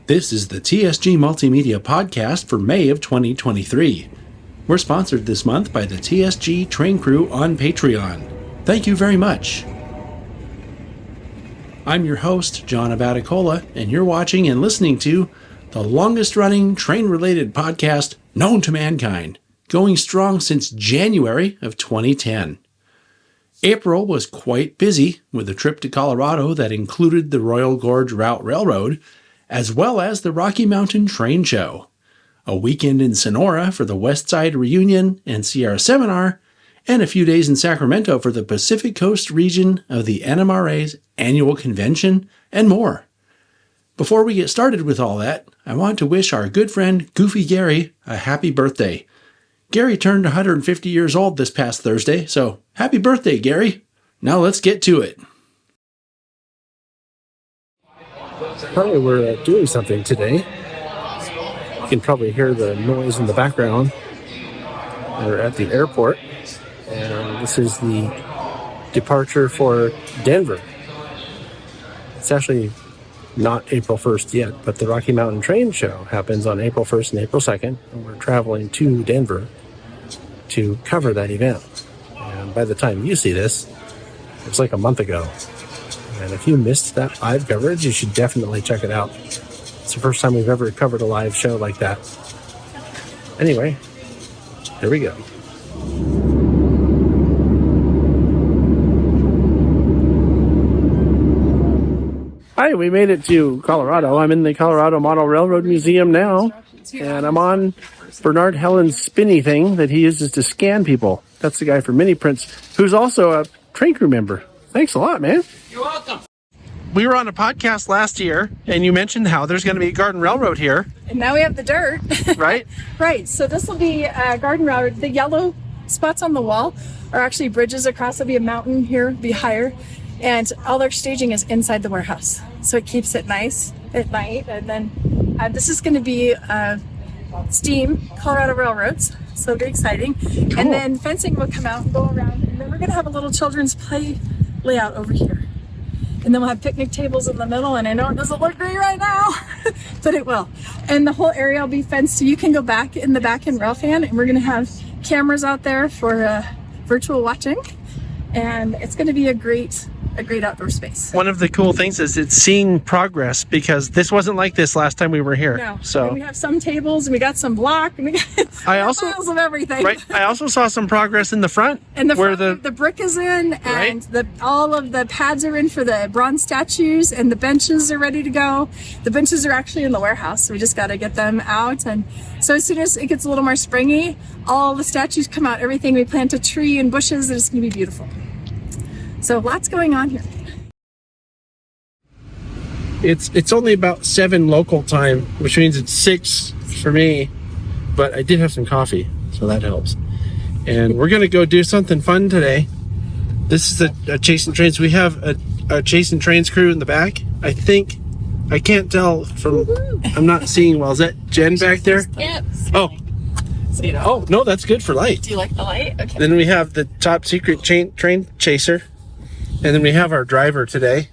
This is the TSG Multimedia Podcast for May of 2023. We're sponsored this month by the TSG Train Crew on Patreon. Thank you very much. I'm your host, John Abaticola, and you're watching and listening to the longest-running train-related podcast known to mankind, going strong since January of 2010. April was quite busy with a trip to Colorado that included the Royal Gorge Route Railroad, as well as the Rocky Mountain Train Show, a weekend in Sonora for the West Side Reunion and Sierra Seminar, and a few days in Sacramento for the Pacific Coast region of the NMRA's annual convention, and more. Before we get started with all that, I want to wish our good friend Goofy Gary a happy birthday. Gary turned 150 years old this past Thursday, so happy birthday, Gary. Now let's get to it. Probably we're doing something today. You can probably hear the noise in the background. We're at the airport, and this is the departure for Denver. It's actually not April 1st yet, but the Rocky Mountain Train Show happens on April 1st and April 2nd, and we're traveling to Denver to cover that event. And by the time you see this, it's like a month ago. And if you missed that live coverage, you should definitely check it out. It's the first time we've ever covered a live show like that. Anyway, here we go. Hi, we made it to Colorado. I'm in the Colorado Model Railroad Museum now, and I'm on Bernard Helland's spinny thing that he uses to scan people. That's the guy from Mini Prints, who's also a train crew member. Thanks a lot, man. You're welcome. We were on a podcast last year, and you mentioned how there's going to be a Garden Railroad here. And now we have the dirt. Right? Right. So this will be Garden Railroad. The yellow spots on the wall are actually bridges across. There'll be a mountain here, be higher. And all our staging is inside the warehouse. So it keeps it nice at night. And then this is going to be steam Colorado Railroads. So very exciting. Cool. And then fencing will come out and go around. And then we're going to have a little children's play layout over here. And then we'll have picnic tables in the middle. And I know it doesn't look great right now, but it will. And the whole area will be fenced. So you can go back in the back and rail fan. And we're going to have cameras out there for virtual watching. And it's going to be a great outdoor space. One of the cool things is it's seeing progress, because this wasn't like this last time we were here. No. So and we have some tables, and we got some block, and we got piles of everything. Right. I also saw some progress in the front. And where the brick is in, and all of the pads are in for the bronze statues, and the benches are ready to go. The benches are actually in the warehouse, so we just got to get them out. And so as soon as it gets a little more springy, all the statues come out, everything. We plant a tree and bushes, and it's going to be beautiful. So lots going on here. It's only about 7 local time, which means it's 6 for me, but I did have some coffee, so that helps. And we're going to go do something fun today. This is a Chasing Trains. We have a Chasing Trains crew in the back. I can't tell from, I'm not seeing well. Is that Jen back there? Yep. Oh. Oh, no, that's good for light. Do you like the light? Okay. Then we have the top secret train chaser. And then we have our driver today.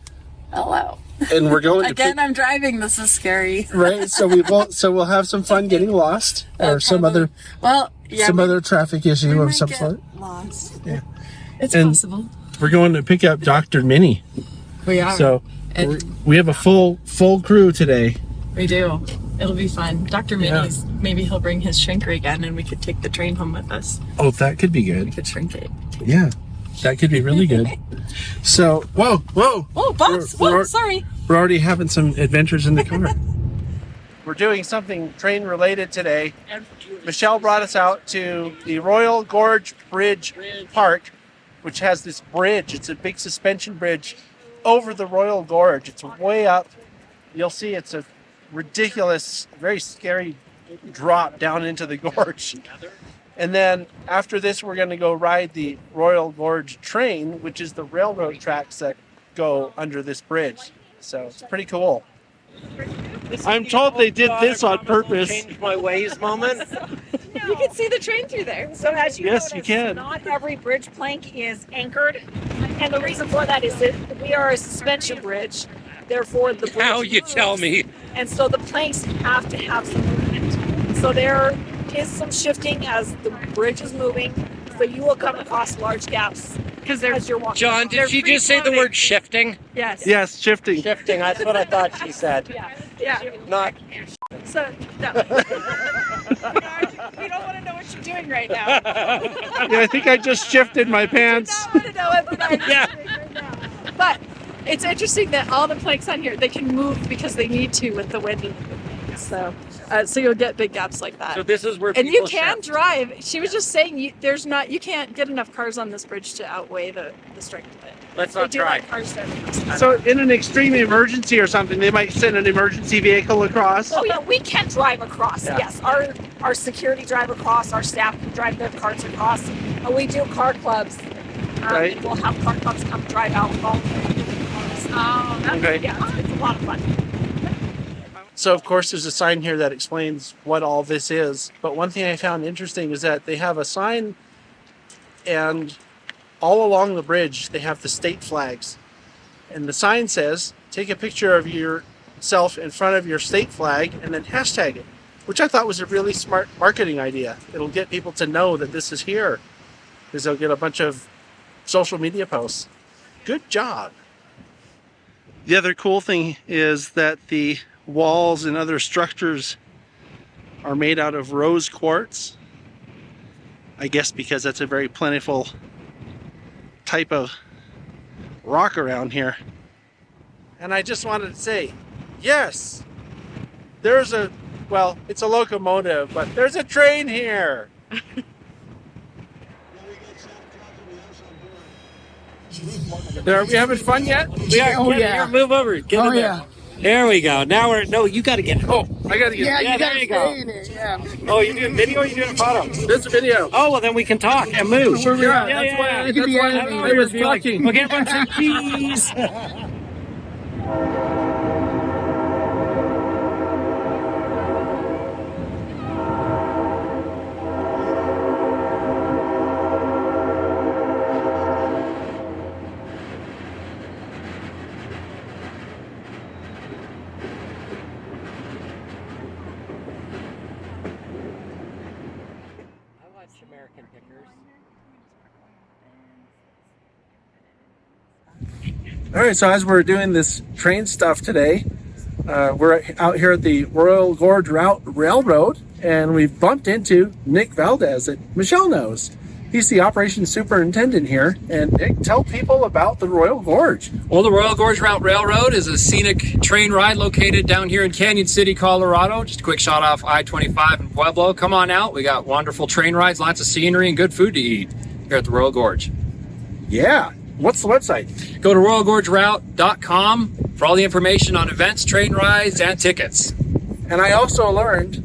Hello. And we're going Again, I'm driving. This is scary. Right. So we'll have some fun getting lost, or some other traffic issue of some sort. Lost. Yeah. It's possible. We're going to pick up Dr. Minnie. We are. So we have a full crew today. We do. It'll be fun. Dr. Minnie's, maybe he'll bring his shrinker again, and we could take the train home with us. Oh, that could be good. We could shrink it. Yeah. That could be really good. So, whoa. Oh, Bob's. Sorry. We're already having some adventures in the car. We're doing something train related today. Michelle brought us out to the Royal Gorge Bridge Park, which has this bridge. It's a big suspension bridge over the Royal Gorge. It's way up. You'll see it's a ridiculous, very scary drop down into the gorge. And then after this, we're going to go ride the Royal Gorge train, which is the railroad tracks that go under this bridge. So it's pretty cool. I'm told they did this on purpose. Change my ways moment. You can see the train through there. So as you Yes, notice, you can. not every bridge plank is anchored. And the reason for that is that we are a suspension bridge. Therefore, the bridge Now you moves, tell me. And so the planks have to have some movement. So there is some shifting as the bridge is moving. So you will come across large gaps Because as you're walking. John, did she just say the word shifting? Yes. Yes, shifting. Shifting, that's what I thought she said. Yeah. Not. So, no. You don't want to know what you're doing right now. Yeah, I think I just shifted my pants. You don't want to know what I'm Yeah. doing right now. But it's interesting that all the planks on here, they can move because they need to with the wind. So you'll get big gaps like that. So this is where And people you can shift. drive. She was just saying you can't get enough cars on this bridge to outweigh the strength of it. Let's They not do try. like cars driving. So in an extreme emergency or something, they might send an emergency vehicle across. Oh yeah, we can drive across. Yeah. Yes, our security drive across. Our staff can drive their carts across. And we do car clubs. Right. And we'll have car clubs come drive out all the cars. Oh, that's Okay. Yeah, it's a lot of fun. So of course there's a sign here that explains what all this is. But one thing I found interesting is that they have a sign, and all along the bridge they have the state flags. And the sign says, take a picture of yourself in front of your state flag and then hashtag it, which I thought was a really smart marketing idea. It'll get people to know that this is here, because they'll get a bunch of social media posts. Good job. The other cool thing is that the walls and other structures are made out of rose quartz. I guess because that's a very plentiful type of rock around here. And I just wanted to say, yes, it's a locomotive, but there's a train here. Are we having fun yet? Here, move over. Get in there. There we go. Now you got to get. Oh, I gotta get yeah, there you go. Oh, you doing video or you doing a photo? this is a video. Oh, well, then we can talk and move. That's why I was talking. We'll get a bunch of keys. I watch American Pickers. All right, so as we're doing this train stuff today, we're out here at the Royal Gorge Railroad, and we've bumped into Nick Valdez that Michelle knows. He's the operations superintendent here. And Nick, tell people about the Royal Gorge. Well, the Royal Gorge Route Railroad is a scenic train ride located down here in Canyon City, Colorado. Just a quick shot off I-25 in Pueblo. Come on out. We got wonderful train rides, lots of scenery, and good food to eat here at the Royal Gorge. Yeah. What's the website? Go to royalgorgeroute.com for all the information on events, train rides, and tickets. And I also learned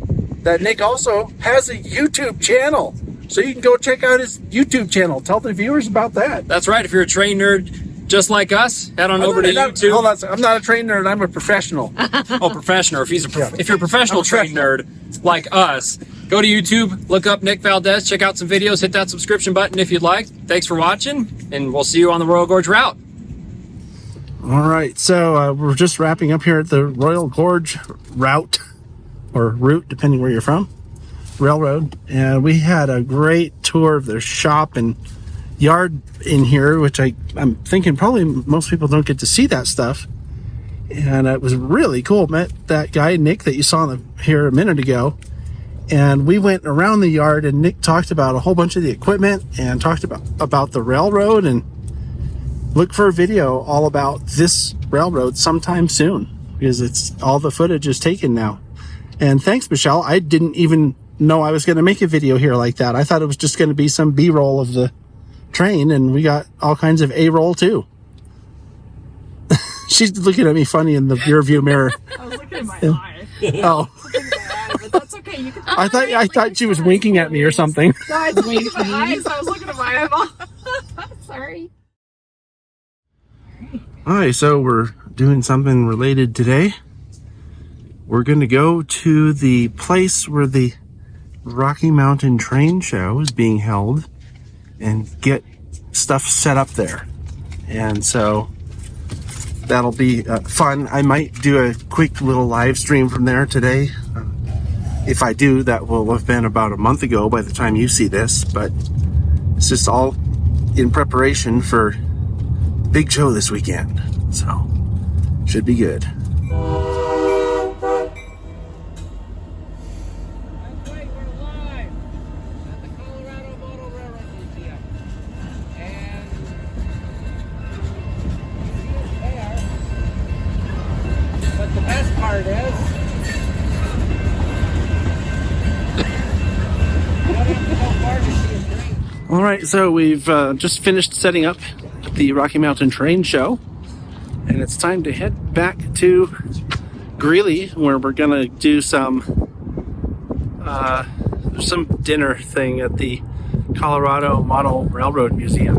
that Nick also has a YouTube channel. So you can go check out his YouTube channel. Tell the viewers about that. That's right. If you're a train nerd just like us, head on over to YouTube. Hold on, I'm not a train nerd. I'm a professional. Oh, professional. If you're a professional train nerd like us, go to YouTube, look up Nick Valdez, check out some videos, hit that subscription button if you'd like. Thanks for watching, and we'll see you on the Royal Gorge Route. All right, so we're just wrapping up here at the Royal Gorge Route, or route, depending where you're from, railroad. And we had a great tour of their shop and yard in here, which I'm thinking probably most people don't get to see that stuff. And it was really cool. Met that guy, Nick, that you saw here a minute ago. And we went around the yard, and Nick talked about a whole bunch of the equipment and talked about the railroad, and look for a video all about this railroad sometime soon, because it's all the footage is taken now. And thanks, Michelle. I didn't even know I was going to make a video here like that. I thought it was just going to be some B-roll of the train, and we got all kinds of A-roll too. She's looking at me funny in the rear view mirror. I was looking at my eye. Oh, But that's okay. You can. I thought she was winking at me or something. No, I was looking at my eyes. I was looking at my eyeball. Sorry. All right, so we're doing something related today. We're going to go to the place where the Rocky Mountain Train Show is being held and get stuff set up there. And so that'll be fun. I might do a quick little live stream from there today. If I do, that will have been about a month ago by the time you see this, but it's just all in preparation for big show this weekend, so should be good. All right, so we've just finished setting up the Rocky Mountain Train Show, and it's time to head back to Greeley, where we're gonna do some dinner thing at the Colorado Model Railroad Museum.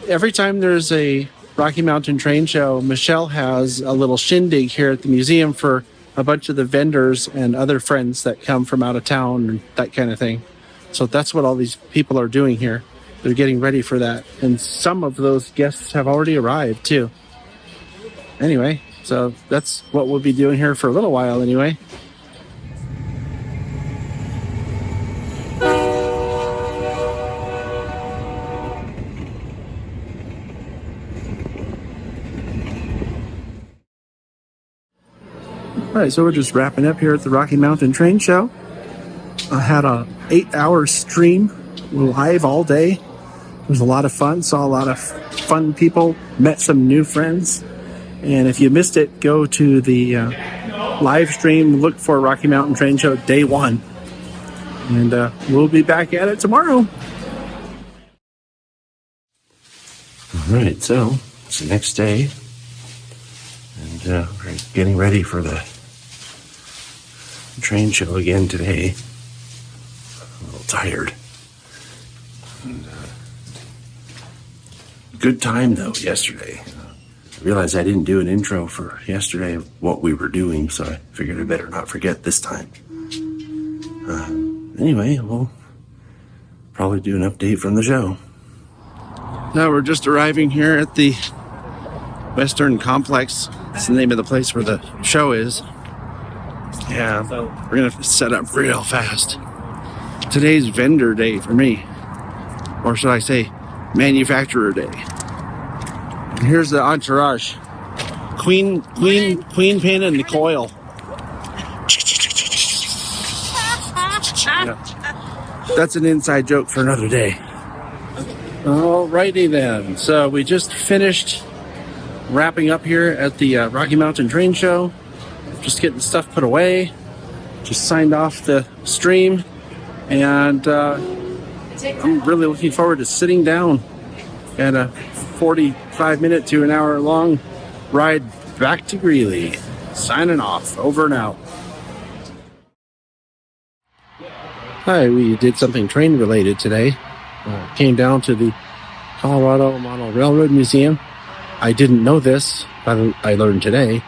Every time there's a Rocky Mountain Train Show, Michelle has a little shindig here at the museum for a bunch of the vendors and other friends that come from out of town and that kind of thing. So that's what all these people are doing here. They're getting ready for that. And some of those guests have already arrived too. Anyway, so that's what we'll be doing here for a little while anyway. All right, so we're just wrapping up here at the Rocky Mountain Train Show. I had a 8-hour stream live all day. It was a lot of fun. Saw a lot of fun people, met some new friends. And if you missed it, go to the live stream, look for Rocky Mountain Train Show Day 1. And we'll be back at it tomorrow. All right, so it's the next day. And we're getting ready for the train show again today. I'm a little tired. And, good time though yesterday. I realized I didn't do an intro for yesterday of what we were doing, so I figured I better not forget this time. Anyway, we'll probably do an update from the show. Now we're just arriving here at the Western Complex. That's the name of the place where the show is. Yeah, we're gonna set up real fast. Today's vendor day for me. Or should I say, manufacturer day. And here's the entourage. Queen Pin and Nicole. Yeah. That's an inside joke for another day. Alrighty then. So we just finished wrapping up here at the Rocky Mountain Train Show. Just getting stuff put away. Just signed off the stream. And I'm really looking forward to sitting down at a 45-minute to an hour long ride back to Greeley. Signing off. Over and out. Hi, we did something train related today. Came down to the Colorado Model Railroad Museum. I didn't know this, but I learned today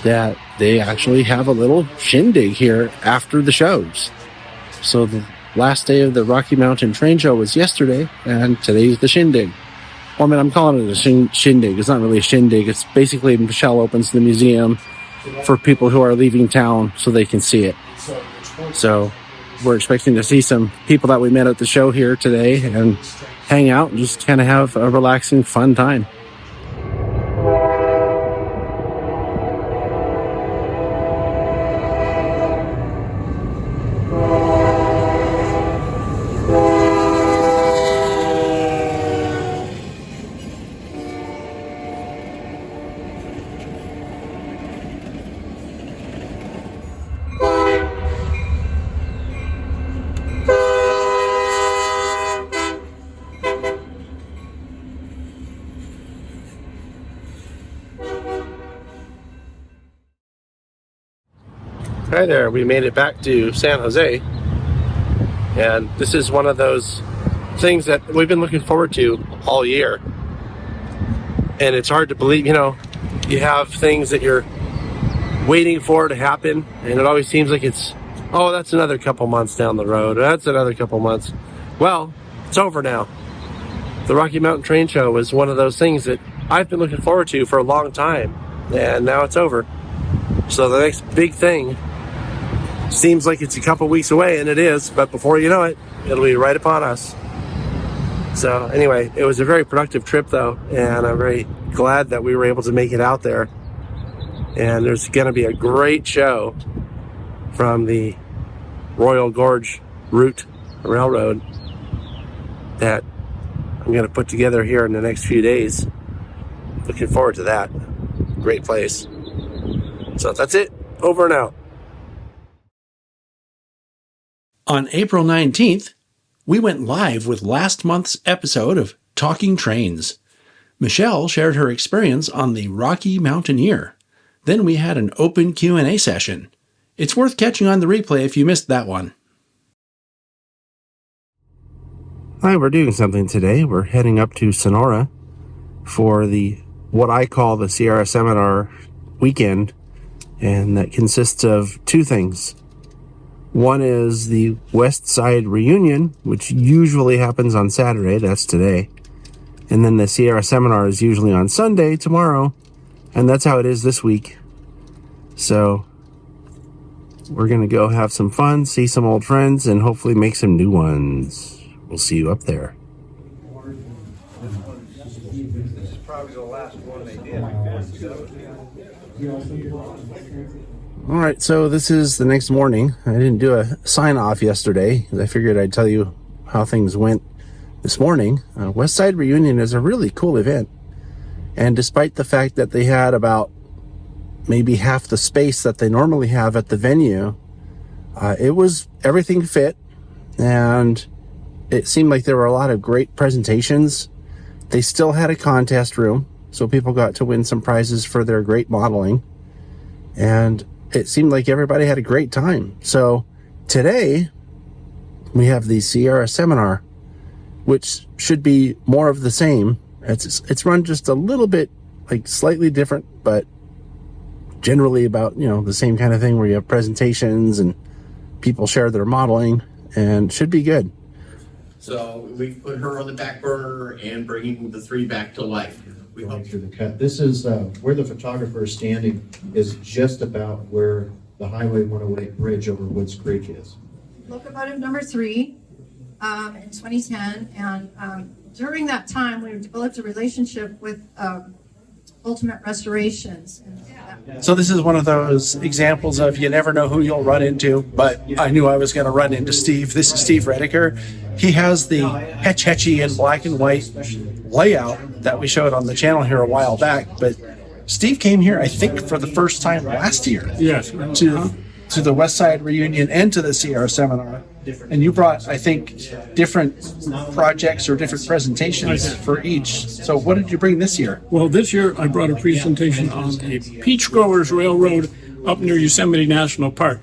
that they actually have a little shindig here after the shows. So the last day of the Rocky Mountain Train Show was yesterday, and today's the shindig. Well, I mean, I'm calling it a shindig. It's not really a shindig. It's basically Michelle opens the museum for people who are leaving town so they can see it. So we're expecting to see some people that we met at the show here today and hang out and just kind of have a relaxing, fun time. Hi there, we made it back to San Jose, and this is one of those things that we've been looking forward to all year. And it's hard to believe, you know, you have things that you're waiting for to happen, and it always seems like it's, oh, that's another couple months down the road, that's another couple months. Well, it's over now. The Rocky Mountain Train Show was one of those things that I've been looking forward to for a long time, and now it's over. So the next big thing seems like it's a couple weeks away, and it is, but before you know it, it'll be right upon us. So anyway, it was a very productive trip though, and I'm very glad that we were able to make it out there. And there's going to be a great show from the Royal Gorge Route Railroad that I'm going to put together here in the next few days. Looking forward to that. Great place. So that's it. Over and out. On April 19th, we went live with last month's episode of Talking Trains. Michelle shared her experience on the Rocky Mountaineer. Then we had an open Q&A session. It's worth catching on the replay if you missed that one. Hi, we're doing something today. We're heading up to Sonora for what I call the Sierra Seminar weekend, and that consists of two things. One is the West Side Reunion, which usually happens on Saturday. That's today. And then the Sierra Seminar is usually on Sunday, tomorrow. And that's how it is this week. So we're going to go have some fun, see some old friends, and hopefully make some new ones. We'll see you up there. This is probably the last one they did. All right, so this is the next morning. I didn't do a sign-off yesterday because I figured I'd tell you how things went this morning. West Side Reunion is a really cool event. And despite the fact that they had about maybe half the space that they normally have at the venue, everything fit, and it seemed like there were a lot of great presentations. They still had a contest room, so people got to win some prizes for their great modeling. And it seemed like everybody had a great time. So today, we have the Sierra Seminar, which should be more of the same. It's run just a little bit, like slightly different, but generally about, the same kind of thing where you have presentations and people share their modeling, and should be good. So we put her on the back burner and bringing the three back to life. We Going through the cut. This is where the photographer is standing is just about where the Highway 108 bridge over Woods Creek is. Locomotive number 3 in 2010, and during that time we developed a relationship with Ultimate Restorations. So this is one of those examples of you never know who you'll run into, but I knew I was going to run into Steve. This is Steve Redeker. He has the Hetch Hetchy in black and white layout that we showed on the channel here a while back, but Steve came here, I think, for the first time last year. Yes. To the West Side Reunion and to the Sierra Seminar. And you brought, I think, different projects or different presentations for each. So what did you bring this year? Well, this year I brought a presentation on a peach growers railroad up near Yosemite National Park.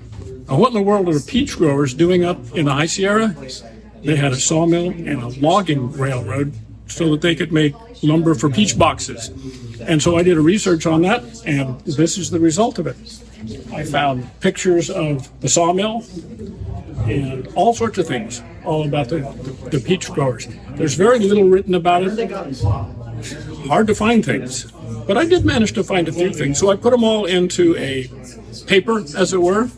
Now, what in the world are the peach growers doing up in the High Sierra? They had a sawmill and a logging railroad so that they could make lumber for peach boxes. And so I did a research on that, and this is the result of it. I found pictures of the sawmill and all sorts of things, all about the peach growers. There's very little written about it. Hard to find things. But I did manage to find a few things. So I put them all into a paper, as it were,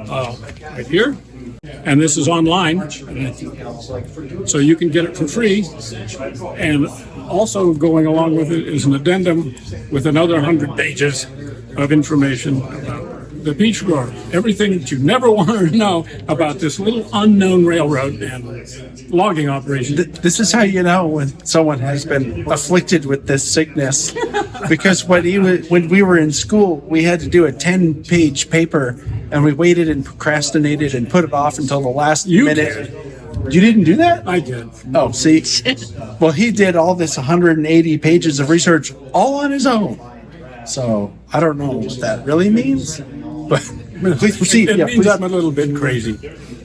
right here. And this is online, so you can get it for free. And also going along with it is an addendum with another 100 pages of information about the peach grower. Everything that you never wanted to know about this little unknown railroad and logging operation. This is how you know when someone has been afflicted with this sickness. Because when we were in school, we had to do a 10-page paper, and we waited and procrastinated and put it off until the last minute. You didn't do that? I did. Oh, see? Well, he did all this 180 pages of research all on his own. So I don't know what that really means, but please proceed. It means I'm a little bit crazy.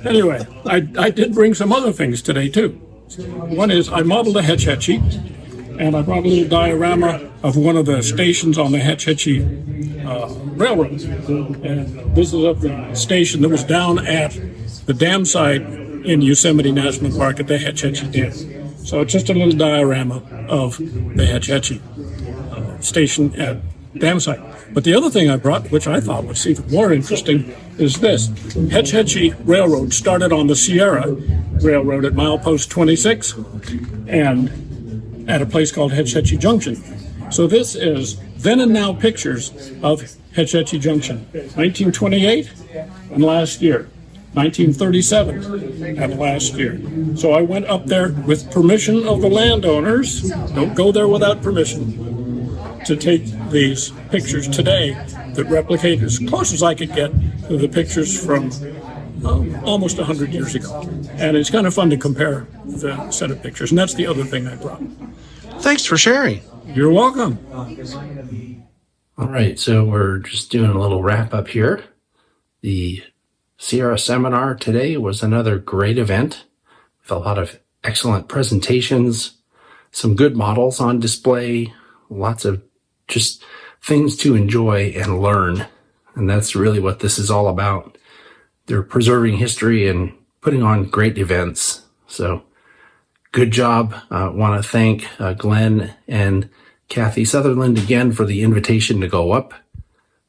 Anyway, I did bring some other things today, too. One is I modeled a Hetch Hetchy, and I brought a little diorama of one of the stations on the Hetch Hetchy railroad. And this is of the station that was down at the dam site in Yosemite National Park at the Hetch Hetchy Dam. So it's just a little diorama of the Hetch Hetchy station at dam site. But the other thing I brought, which I thought was even more interesting, is this. Hetch Hetchy Railroad started on the Sierra Railroad at milepost 26 and at a place called Hetch Hetchy Junction. So this is then and now pictures of Hetch Hetchy Junction, 1928 and last year, 1937 and last year. So I went up there with permission of the landowners, don't go there without permission, to take these pictures today that replicate as close as I could get to the pictures from almost 100 years ago. And it's kind of fun to compare the set of pictures. And that's the other thing I brought. Thanks for sharing. You're welcome. All right, so we're just doing a little wrap up here. The Sierra seminar today was another great event with a lot of excellent presentations, some good models on display, lots of just things to enjoy and learn. And that's really what this is all about. They're preserving history and putting on great events. So good job. I want to thank Glenn and Kathy Sutherland again for the invitation to go up.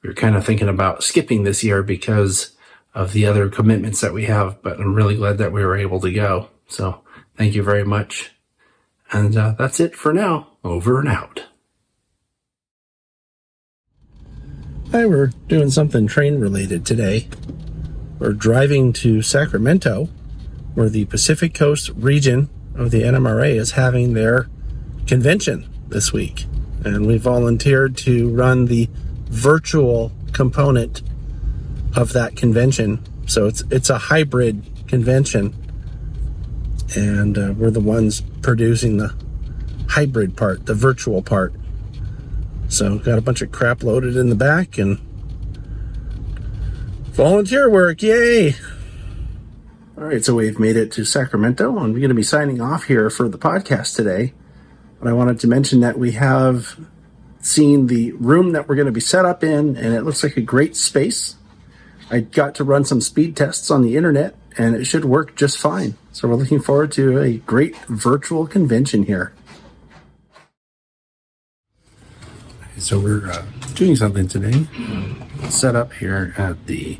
We were kind of thinking about skipping this year because of the other commitments that we have, but I'm really glad that we were able to go. So thank you very much. And that's it for now. Over and out. Hi, we're doing something train related today. We're driving to Sacramento, where the Pacific Coast region of the NMRA is having their convention this week. And we volunteered to run the virtual component of that convention. So it's a hybrid convention. And we're the ones producing the hybrid part, the virtual part. So got a bunch of crap loaded in the back and volunteer work, yay! All right, so we've made it to Sacramento, and we're going to be signing off here for the podcast today. But I wanted to mention that we have seen the room that we're going to be set up in, and it looks like a great space. I got to run some speed tests on the internet, and it should work just fine. So we're looking forward to a great virtual convention here. So we're doing something today. Set up here at the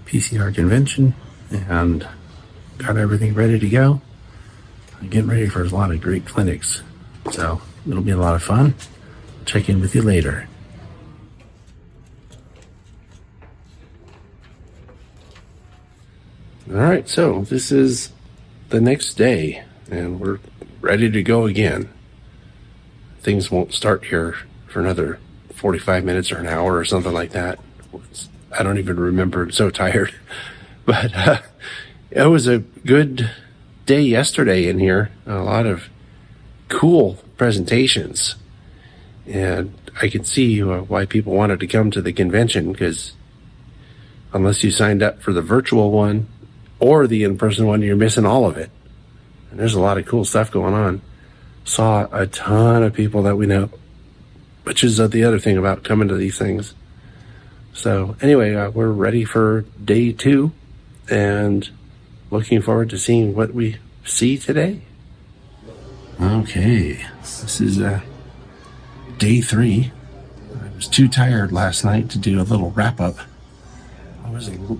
PCR convention and got everything ready to go. Getting ready for a lot of great clinics. So it'll be a lot of fun. Check in with you later. All right, so this is the next day and we're ready to go again. Things won't start here for another 45 minutes or an hour or something like that. I don't even remember. I'm so tired. But it was a good day yesterday in here. A lot of cool presentations. And I could see why people wanted to come to the convention, because unless you signed up for the virtual one or the in-person one, you're missing all of it. And there's a lot of cool stuff going on. Saw a ton of people that we know, which is the other thing about coming to these things. So anyway, we're ready for day 2 and looking forward to seeing what we see today. Okay, this is day 3. I was too tired last night to do a little wrap up.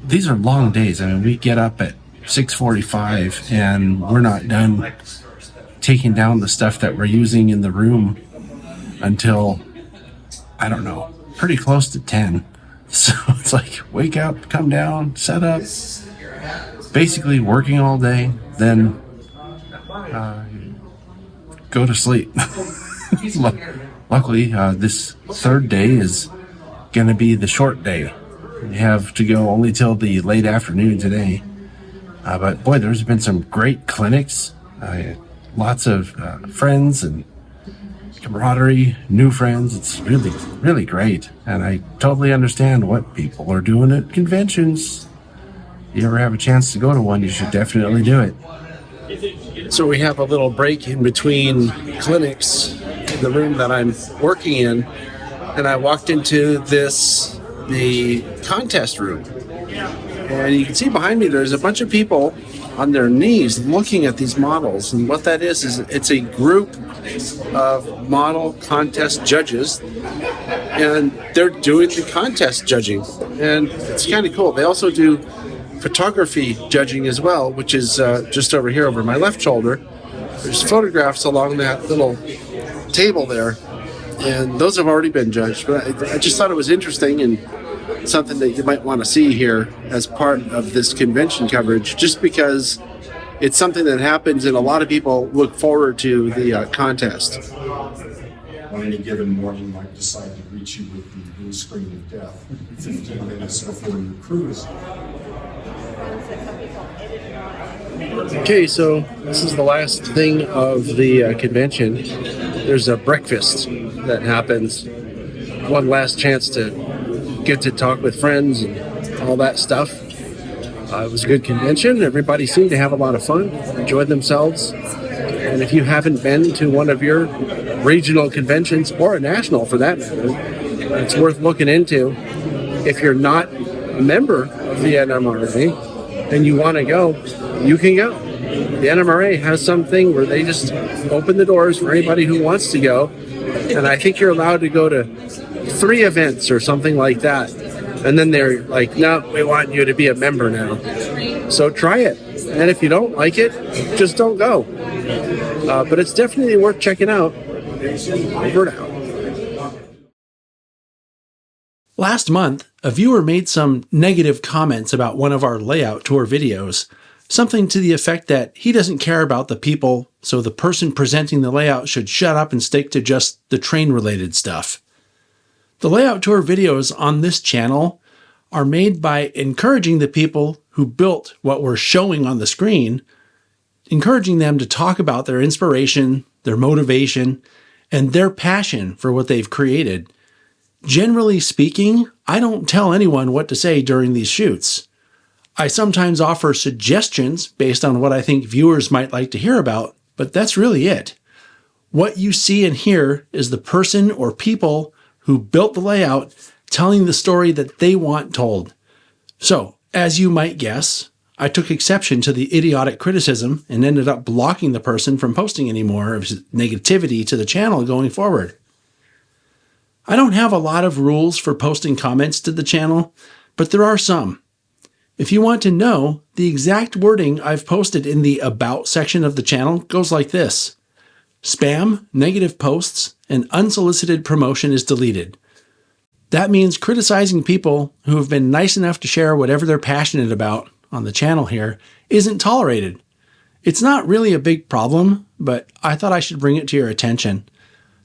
These are long days. I mean, we get up at 6:45 and we're not done taking down the stuff that we're using in the room until, I don't know, pretty close to 10. So it's like, wake up, come down, set up, basically working all day, then go to sleep. Luckily, this third day is going to be the short day. We have to go only till the late afternoon today. But boy, there's been some great clinics, lots of friends and camaraderie, new friends. It's really, really great. And I totally understand what people are doing at conventions. If you ever have a chance to go to one, you should definitely do it. So we have a little break in between clinics in the room that I'm working in. And I walked into the contest room. And you can see behind me, there's a bunch of people on their knees looking at these models. And what that is it's a group of model contest judges, and they're doing the contest judging. And it's kind of cool. They also do photography judging as well, which is just over here over my left shoulder. There's photographs along that little table there, and those have already been judged. But I just thought it was interesting and something that you might want to see here as part of this convention coverage, just because it's something that happens and a lot of people look forward to the contest. On any given morning, might decide to greet you with the blue screen of death 15 minutes before your cruise. Okay, so this is the last thing of the convention. There's a breakfast that happens. One last chance to get to talk with friends and all that stuff. It was a good convention. Everybody seemed to have a lot of fun, enjoyed themselves. And if you haven't been to one of your regional conventions, or a national for that matter, it's worth looking into. If you're not a member of the NMRA and you want to go, you can go. The NMRA has something where they just open the doors for anybody who wants to go. And I think you're allowed to go to 3 events or something like that. And then they're like, no, we want you to be a member now. So try it. And if you don't like it, just don't go. But it's definitely worth checking out. Over and out. Last month, a viewer made some negative comments about one of our layout tour videos. Something to the effect that he doesn't care about the people, so the person presenting the layout should shut up and stick to just the train-related stuff. The layout tour videos on this channel are made by encouraging the people who built what we're showing on the screen, encouraging them to talk about their inspiration, their motivation, and their passion for what they've created. Generally speaking, I don't tell anyone what to say during these shoots. I sometimes offer suggestions based on what I think viewers might like to hear about, but that's really it. What you see and hear is the person or people who built the layout telling the story that they want told. So, as you might guess, I took exception to the idiotic criticism and ended up blocking the person from posting any more of his negativity to the channel going forward. I don't have a lot of rules for posting comments to the channel, but there are some. If you want to know, the exact wording I've posted in the About section of the channel goes like this: spam, negative posts, and unsolicited promotion is deleted. That means criticizing people who have been nice enough to share whatever they're passionate about on the channel here isn't tolerated. It's not really a big problem, but I thought I should bring it to your attention.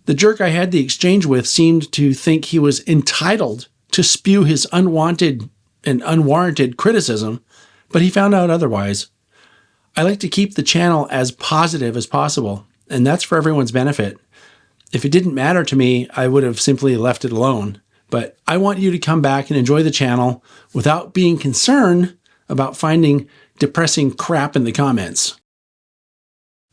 The jerk I had the exchange with seemed to think he was entitled to spew his unwanted and unwarranted criticism, but he found out otherwise. I like to keep the channel as positive as possible, and that's for everyone's benefit. If it didn't matter to me, I would have simply left it alone. But I want you to come back and enjoy the channel without being concerned about finding depressing crap in the comments.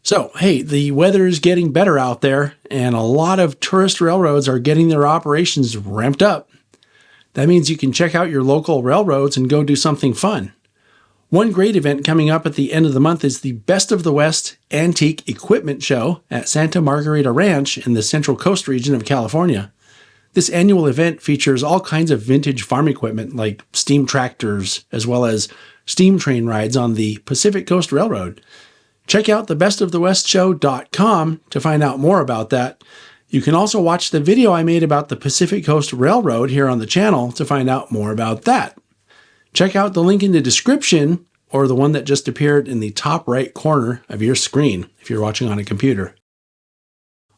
So, hey, the weather is getting better out there, and a lot of tourist railroads are getting their operations ramped up. That means you can check out your local railroads and go do something fun. One great event coming up at the end of the month is the Best of the West Antique Equipment Show at Santa Margarita Ranch in the Central Coast region of California. This annual event features all kinds of vintage farm equipment like steam tractors, as well as steam train rides on the Pacific Coast Railroad. Check out thebestofthewestshow.com to find out more about that. You can also watch the video I made about the Pacific Coast Railroad here on the channel to find out more about that. Check out the link in the description, or the one that just appeared in the top right corner of your screen if you're watching on a computer.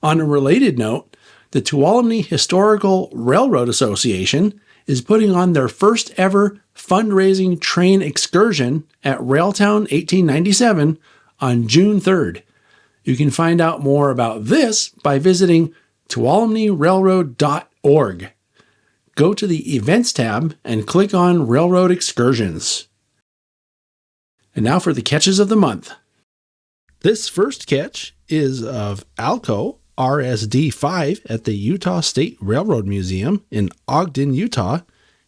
On a related note, the Tuolumne Historical Railroad Association is putting on their first ever fundraising train excursion at Railtown 1897 on June 3rd. You can find out more about this by visiting tuolumnerailroad.org. Go to the Events tab and click on Railroad Excursions. And now for the catches of the month. This first catch is of Alco RSD5 at the Utah State Railroad Museum in Ogden, Utah.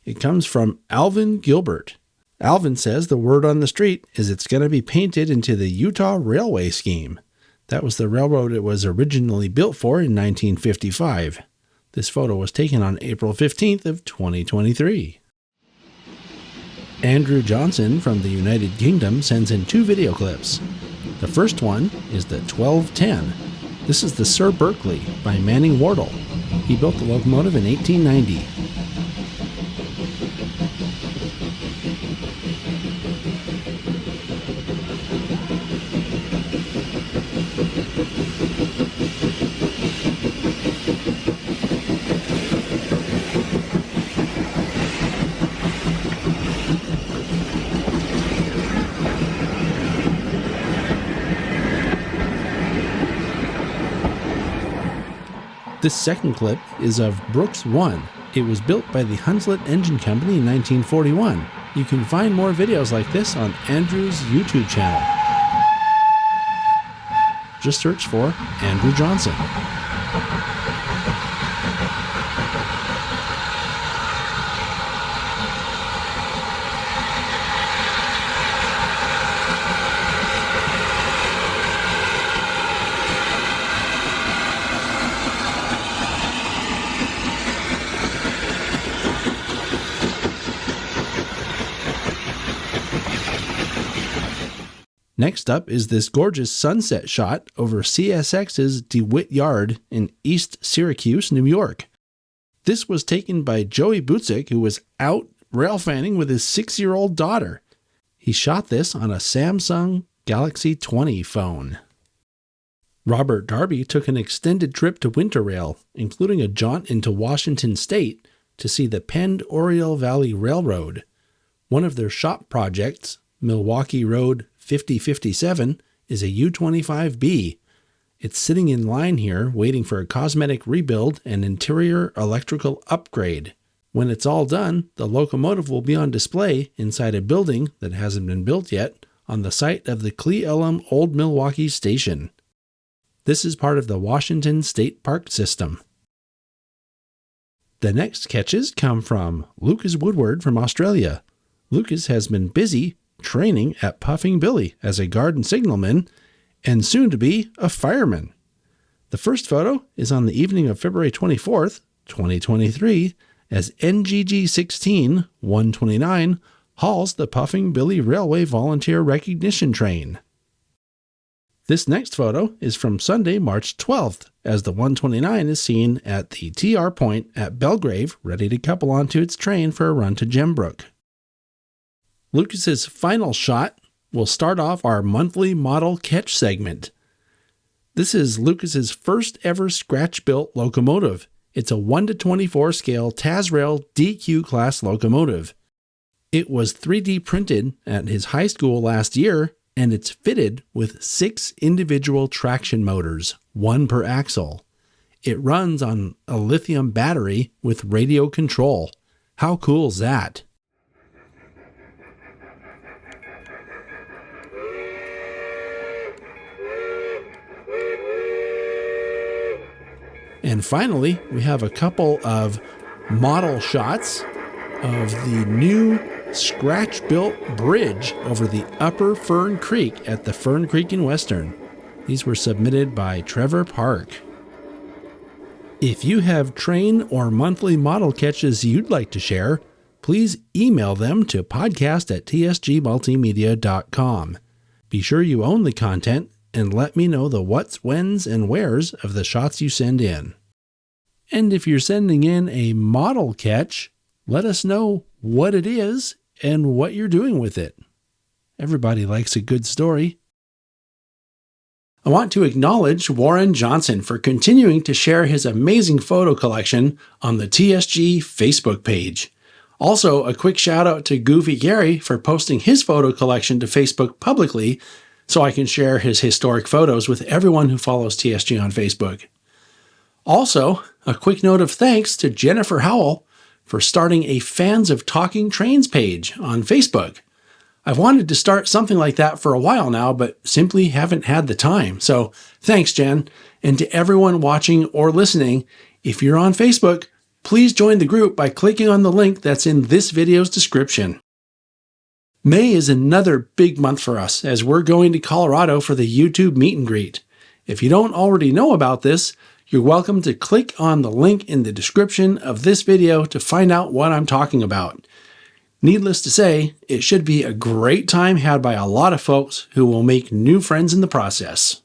It comes from Alvin Gilbert. Alvin says the word on the street is it's going to be painted into the Utah Railway scheme. That was the railroad it was originally built for in 1955. This photo was taken on April 15th of 2023. Andrew Johnson from the United Kingdom sends in 2 video clips. The first one is the 1210. This is the Sir Berkeley by Manning Wardle. He built the locomotive in 1890. This second clip is of Brooks 1. It was built by the Hunslet Engine Company in 1941. You can find more videos like this on Andrew's YouTube channel. Just search for Andrew Johnson. Next up is this gorgeous sunset shot over CSX's DeWitt Yard in East Syracuse, New York. This was taken by Joey Butzik, who was out rail fanning with his 6-year-old daughter. He shot this on a Samsung Galaxy 20 phone. Robert Darby took an extended trip to Winterrail, including a jaunt into Washington State to see the Pend Oriole Valley Railroad. One of their shop projects, Milwaukee Road 5057, is a U-25B. It's sitting in line here waiting for a cosmetic rebuild and interior electrical upgrade. When it's all done, the locomotive will be on display inside a building that hasn't been built yet on the site of the Cle Elum Old Milwaukee Station. This is part of the Washington State Park System. The next sketches come from Lucas Woodward from Australia. Lucas has been busy training at Puffing Billy as a garden signalman and soon to be a fireman. The first photo is on the evening of February 24th, 2023, as NGG 16-129 hauls the Puffing Billy Railway Volunteer Recognition Train. This next photo is from Sunday, March 12th, as the 129 is seen at the TR point at Belgrave, ready to couple onto its train for a run to Gembrook. Lucas's final shot will start off our monthly model catch segment. This is Lucas's first ever scratch-built locomotive. It's a 1:24 scale Tazrail DQ class locomotive. It was 3D printed at his high school last year, and it's fitted with 6 individual traction motors, 1 per axle. It runs on a lithium battery with radio control. How cool is that? And finally, we have a couple of model shots of the new scratch-built bridge over the Upper Fern Creek at the Fern Creek in Western. These were submitted by Trevor Park. If you have train or monthly model catches you'd like to share, please email them to podcast@tsgmultimedia.com. Be sure you own the content and let me know the what's, whens, and wheres of the shots you send in. And if you're sending in a model catch, let us know what it is and what you're doing with it. Everybody likes a good story. I want to acknowledge Warren Johnson for continuing to share his amazing photo collection on the TSG Facebook page. Also, a quick shout out to Goofy Gary for posting his photo collection to Facebook publicly so I can share his historic photos with everyone who follows TSG on Facebook. Also, a quick note of thanks to Jennifer Howell for starting a Fans of Talking Trains page on Facebook. I've wanted to start something like that for a while now, but simply haven't had the time. So thanks, Jen. And to everyone watching or listening, if you're on Facebook, please join the group by clicking on the link that's in this video's description. May is another big month for us as we're going to Colorado for the YouTube meet and greet. If you don't already know about this, you're welcome to click on the link in the description of this video to find out what I'm talking about. Needless to say, it should be a great time had by a lot of folks who will make new friends in the process.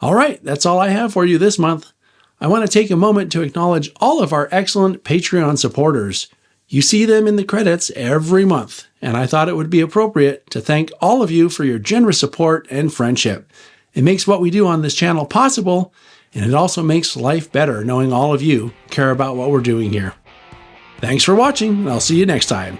All right, that's all I have for you this month. I want to take a moment to acknowledge all of our excellent Patreon supporters. You see them in the credits every month, and I thought it would be appropriate to thank all of you for your generous support and friendship. It makes what we do on this channel possible, and it also makes life better knowing all of you care about what we're doing here. Thanks for watching, and I'll see you next time.